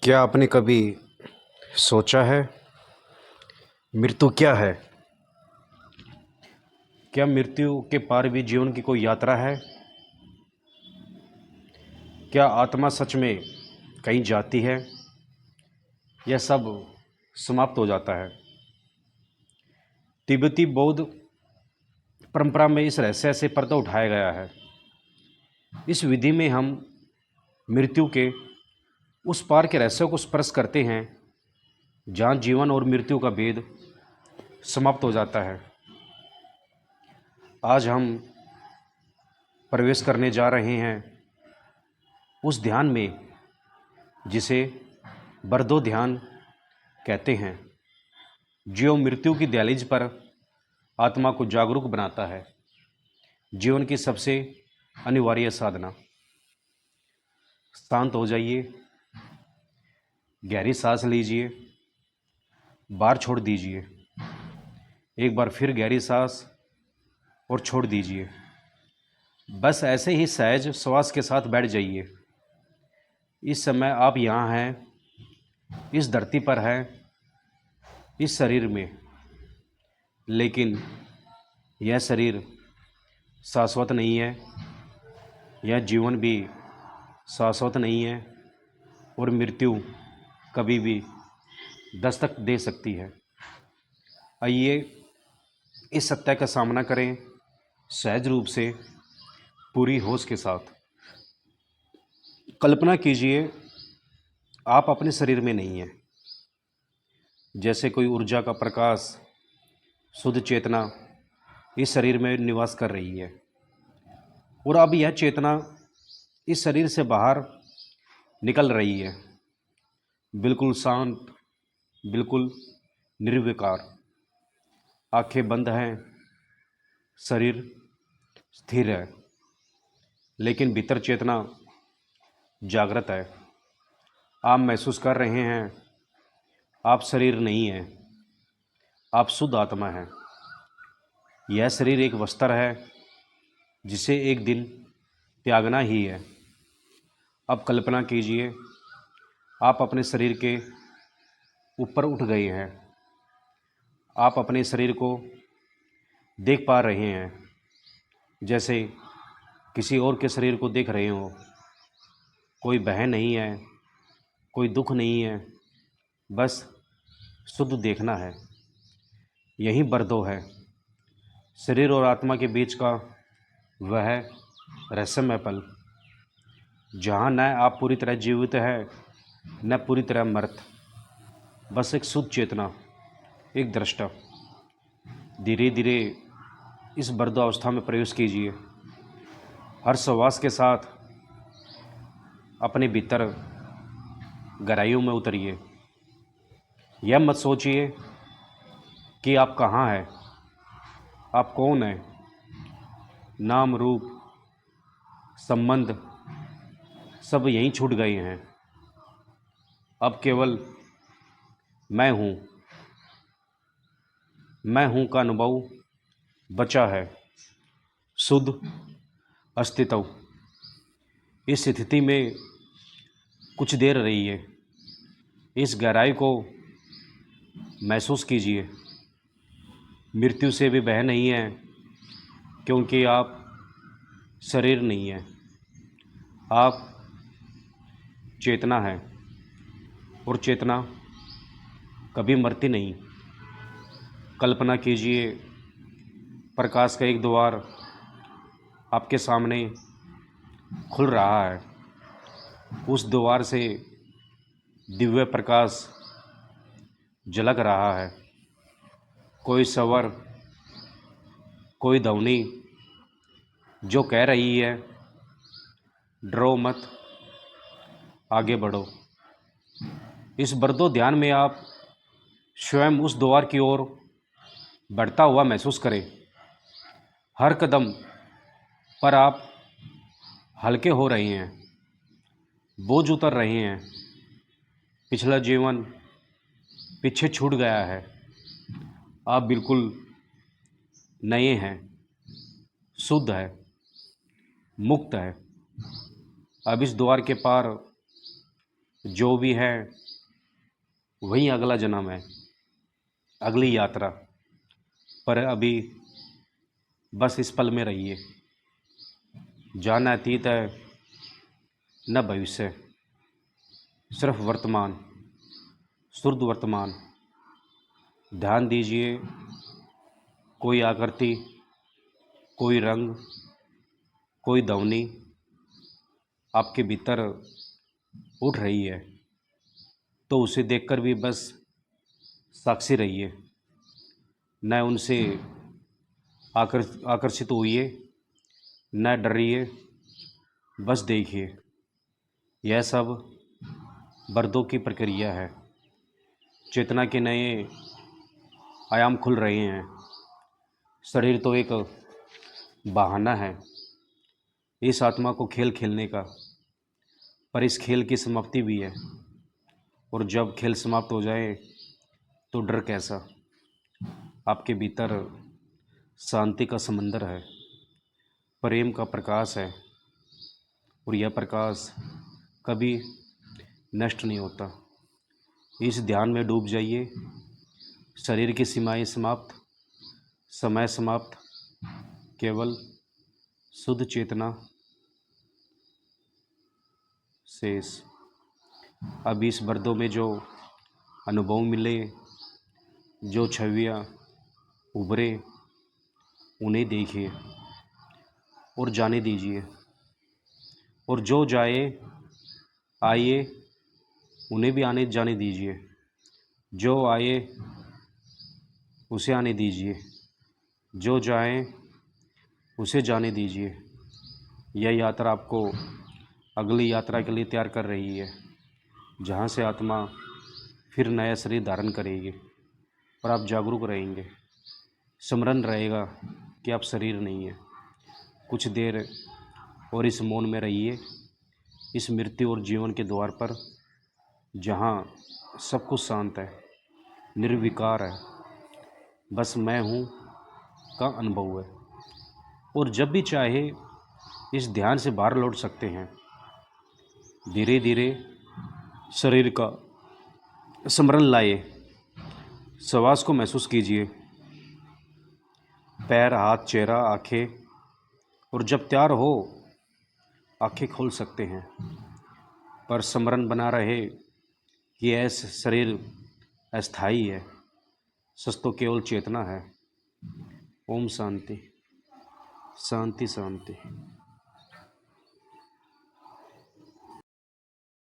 क्या आपने कभी सोचा है मृत्यु क्या है? क्या मृत्यु के पार भी जीवन की कोई यात्रा है? क्या आत्मा सच में कहीं जाती है या सब समाप्त हो जाता है? तिब्बती बौद्ध परंपरा में इस रहस्य से पर्दा उठाया गया है। इस विधि में हम मृत्यु के उस पार के रहस्य को स्पर्श करते हैं जहाँ जीवन और मृत्यु का भेद समाप्त हो जाता है। आज हम प्रवेश करने जा रहे हैं उस ध्यान में जिसे बरदो ध्यान कहते हैं, जो मृत्यु की दहलीज पर आत्मा को जागरूक बनाता है। जीवन की सबसे अनिवार्य साधना। शांत हो जाइए, गहरी सांस लीजिए, बाहर छोड़ दीजिए। एक बार फिर गहरी सांस और छोड़ दीजिए। बस ऐसे ही सहज श्वास के साथ बैठ जाइए। इस समय आप यहाँ हैं, इस धरती पर हैं, इस शरीर में, लेकिन यह शरीर शाश्वत नहीं है, यह जीवन भी शाश्वत नहीं है और मृत्यु कभी भी दस्तक दे सकती है। आइए इस सत्य का सामना करें सहज रूप से, पूरी होश के साथ। कल्पना कीजिए आप अपने शरीर में नहीं हैं। जैसे कोई ऊर्जा का प्रकाश, शुद्ध चेतना इस शरीर में निवास कर रही है और अब यह चेतना इस शरीर से बाहर निकल रही है, बिल्कुल शांत, बिल्कुल निर्विकार। आंखें बंद हैं, शरीर स्थिर है, लेकिन भीतर चेतना जागृत है। आप महसूस कर रहे हैं आप शरीर नहीं हैं, आप शुद्ध आत्मा हैं। यह शरीर एक वस्त्र है जिसे एक दिन त्यागना ही है। अब कल्पना कीजिए आप अपने शरीर के ऊपर उठ गए हैं। आप अपने शरीर को देख पा रहे हैं जैसे किसी और के शरीर को देख रहे हो। कोई भय नहीं है, कोई दुख नहीं है, बस शुद्ध देखना है। यही बरदो है, शरीर और आत्मा के बीच का वह रहस्यमय पल, जहाँ न आप पूरी तरह जीवित है न पूरी तरह मृत, बस एक शुद्ध चेतना, एक दृष्टा। धीरे धीरे इस बरदो अवस्था में प्रवेश कीजिए। हर श्वास के साथ अपने भीतर गहराइयों में उतरिए। यह मत सोचिए कि आप कहाँ हैं, आप कौन हैं। नाम रूप संबंध सब यहीं छूट गए हैं। अब केवल मैं हूँ का अनुभव बचा है, शुद्ध अस्तित्व। इस स्थिति में कुछ देर रहिए, इस गहराई को महसूस कीजिए। मृत्यु से भी भय नहीं है, क्योंकि आप शरीर नहीं हैं, आप चेतना है और चेतना कभी मरती नहीं। कल्पना कीजिए प्रकाश का एक द्वार आपके सामने खुल रहा है। उस द्वार से दिव्य प्रकाश झलक रहा है। कोई स्वर, कोई ध्वनि जो कह रही है डरो मत, आगे बढ़ो। इस बरदो ध्यान में आप स्वयं उस द्वार की ओर बढ़ता हुआ महसूस करें। हर कदम पर आप हल्के हो रहे हैं, बोझ उतर रहे हैं। पिछला जीवन पीछे छूट गया है, आप बिल्कुल नए हैं, शुद्ध है, मुक्त है। अब इस द्वार के पार जो भी है वही अगला जन्म है, अगली यात्रा। पर अभी बस इस पल में रहिए। जान अतीत है न भविष्य, सिर्फ वर्तमान, शुद्ध वर्तमान। ध्यान दीजिए, कोई आकृति, कोई रंग, कोई ध्वनि आपके भीतर उठ रही है, तो उसे देखकर भी बस साक्षी रहिए। न उनसे आकर्षित होइए, न डरिए, बस देखिए। यह सब बर्दों की प्रक्रिया है। चेतना के नए आयाम खुल रहे हैं। शरीर तो एक बहाना है इस आत्मा को खेल खेलने का, पर इस खेल की समाप्ति भी है। और जब खेल समाप्त हो जाए तो डर कैसा। आपके भीतर शांति का समंदर है, प्रेम का प्रकाश है, और यह प्रकाश कभी नष्ट नहीं होता। इस ध्यान में डूब जाइए। शरीर की सीमाएं समाप्त, समय समाप्त, केवल शुद्ध चेतना शेष। अब इस पर्दों में जो अनुभव मिले, जो छवियाँ उभरे, उन्हें देखिए और जाने दीजिए। और जो जाए आइए, उन्हें भी आने जाने दीजिए। जो आए उसे आने दीजिए, जो जाए उसे जाने दीजिए। यह यात्रा आपको अगली यात्रा के लिए तैयार कर रही है, जहाँ से आत्मा फिर नया शरीर धारण करेगी और आप जागरूक रहेंगे। स्मरण रहेगा कि आप शरीर नहीं है। कुछ देर और इस मौन में रहिए, इस मृत्यु और जीवन के द्वार पर, जहाँ सब कुछ शांत है, निर्विकार है, बस मैं हूँ का अनुभव है। और जब भी चाहे इस ध्यान से बाहर लौट सकते हैं। धीरे धीरे शरीर का स्मरण लाइए, श्वास को महसूस कीजिए, पैर, हाथ, चेहरा, आँखें। और जब तैयार हो आँखें खोल सकते हैं, पर स्मरण बना रहे कि ऐसा शरीर अस्थाई है, सच तो केवल चेतना है। ओम शांति, शांति, शांति।